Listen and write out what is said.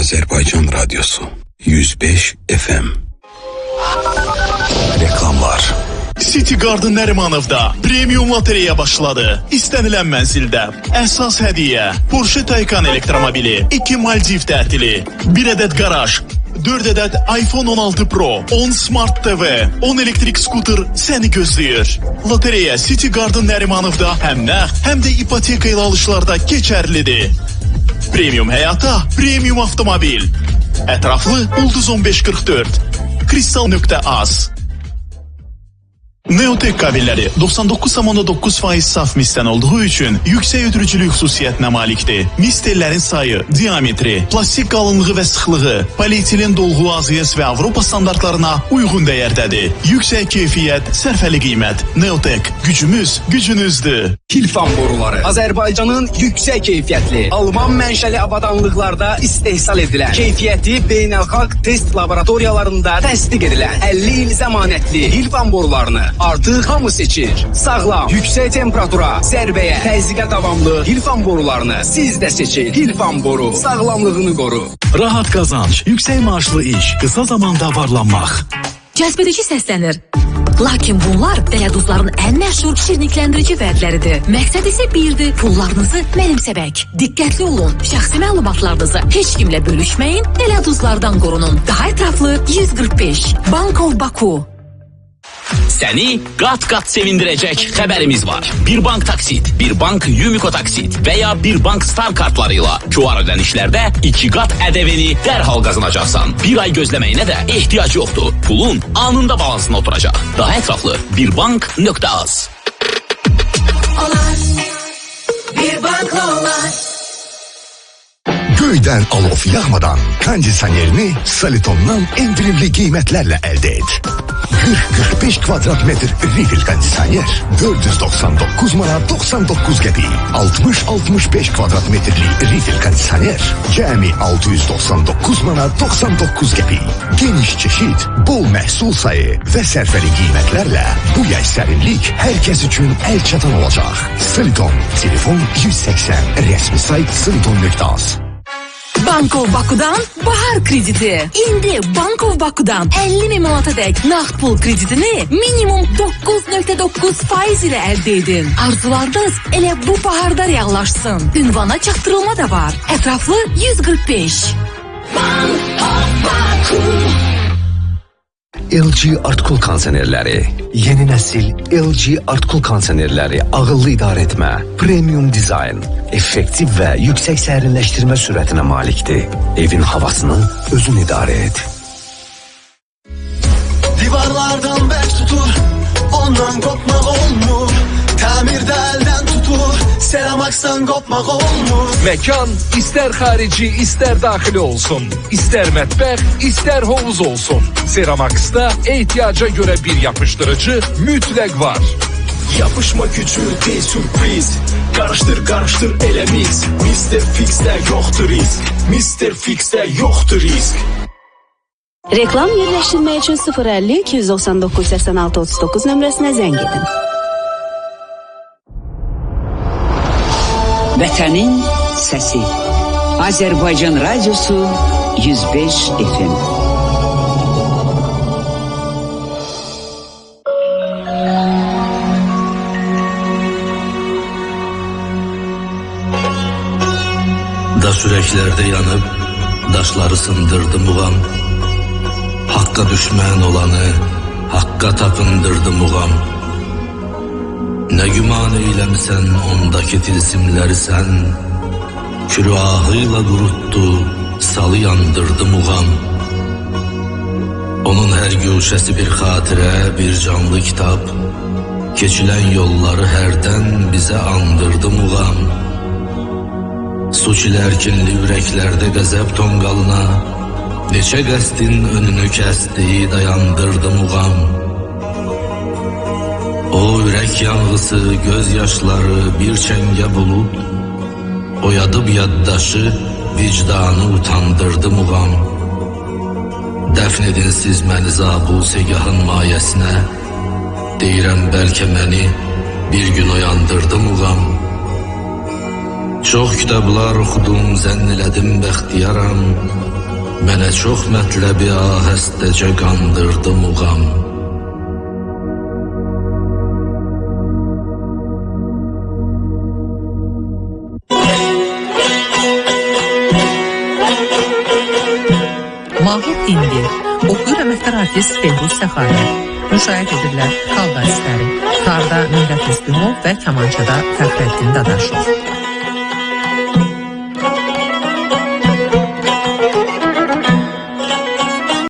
Azerbaycan Radyosu 105 FM. Reklamlar. City Garden Nərimanovda premium lotereya başladı. İstənilən mənzildə əsas hədiyyə Porsche Taycan elektromobili, 2 Maldiv tətili, 1 ədəd qaraj, 4 ədəd iPhone 16 Pro, 10 Smart TV, 10 elektrik skuter səni gözləyir. Lotereya City Garden Nərimanovda həm nağd, həm də ipoteka ilə alışlarda keçərlidir. Premium həyata, premium avtomobil. Ətraflı Ulduz 1544, Kristal.az. Neotek kabelləri 99,9% saf misdən olduğu üçün yüksək ötürücülük xüsusiyyətinə malikdir. Mis tellərin sayı, diametri, plastik qalınlığı və sıxlığı, polietilen dolğu AZS və Avropa standartlarına uyğun dəyərdədir. Yüksək keyfiyyət, sərfəli qiymət. Neotek, gücümüz, gücünüzdür. Hilfan boruları Azərbaycanın yüksək keyfiyyətli, Alman mənşəli avadanlıqlarda istehsal edilən, keyfiyyəti beynəlxalq test laboratoriyalarında təsdiq edilən 50 il zəmanətli Hilfan borularını artıq hamı seçir. Sağlam, yüksək temperatura, zərbəyə, təzyiqə davamlı Hilfan borularını siz də seçin. Hilfan boru, sağlamlığını qoru. Rahat qazanc, yüksək maaşlı iş, qısa zamanda varlanmaq. Cəzbedici səslənir. Lakin bunlar dələduzların ən məşhur şirinlikləndirici vədləridir. Məqsəd isə birdir, pullarınızı mənimsəmək. Diqqətli olun, şəxsi məlumatlarınızı heç kimlə bölüşməyin, dələduzlardan qorunun. Daha ətraflı 145, Bank of Baku. Səni qat-qat sevindirəcək xəbərimiz var. Bir bank taksit, bir bank Yumiko taksit və ya bir bank star kartlarıyla QR ödənişlərdə 2 qat ədəvini dərhal qazanacaqsan. Bir ay gözləməyinə də ehtiyac yoxdur. Pulun anında balansına oturacaq. Daha ətraflı birbank.az. Olar, bir bankla olar. Göyden alof yağmadan kondisionerini Saliton'dan indirimli kıymetlerle elde et. 40-45 kvadratmetre refill kondisyoner 499 manat 99 qəpik. 60-65 kvadratmetrlik refill kondisyoner cəmi 699 manat 99 qəpik. Geniş çeşit, bol məhsul sayı və sərfəli qiymətlərlə bu yay sərinlik herkes üçün el çatan olacaq. Saliton, telefon 180, resmi sayt saliton.az. Bank of Baku'dan bahar krediti. İndi Bank of Baku'dan 50.000 manata dek nağd pul kreditini minimum 9,9% ile elde edin. Arzularınız elə bu baharda reallaşsın. Ünvana çatdırılma da var. Ətraflı 145. Bank of Baku. LG Artkul kondisionerləri, yeni nəsil LG Artkul kondisionerləri ağıllı idarə etmə, premium dizayn, effektiv və yüksək sərinləşdirmə sürətinə malikdir. Evin havasını özün idarə et. Divarlardan bək tutur, ondan kopmaq olmur. Təmirdə əldən tutur, Seramax'tan kopmaq olmur. Mekan ister harici ister daxili olsun. İster mətbəx, ister hovuz olsun. Seramax'ta ehtiyaca göre bir yapıştırıcı mütləq var. Yapışma gücü değil sürpriz. Karıştır karıştır elemiz. Mr. Fix'te yoktur risk. Mr. Fix'te yoktur risk. Reklam yerləşdirmək üçün 050 299 86 39 nömrəsinə zəng edin. Vətənin səsi Azərbaycan Radyosu 105 FM. Daş ürəklərdə yanıb daşları sındırdı muğam. Haqqa düşmən olanı haqqa tapındırdı muğam. Nə güman eyləmisən ondaki tilsimləri sən, kürü ahıyla qurutdu, salı yandırdı muğam. Onun hər gülşəsi bir xatirə, bir canlı kitab, keçilən yolları hərdən bizə andırdı muğam. Su çilərkinli ürəklərdə qəzəb tonqalına, neçə qəsdin önünü kəsdi, dayandırdı muğam. O ürək yanğısı, göz yaşları bir çəngə bulub, oyadıb yaddaşı, vicdanı utandırdı muğam. Dəfn edin siz məni zabul segahın mayəsinə, deyirəm bəlkə məni bir gün oyandırdı muğam. Çox kitablar oxudum, zənn elədim bəxtiyaram, Mənə çox mətləbi ahəstəcə qandırdı muğam. Mahir indi oxuyur əməkdar artist Behruz Səxavət. Müşahidə edirlər Kalda əsəri. Tarda Mürət Müslümov və kamançada Fəxrəddin Dadaşov.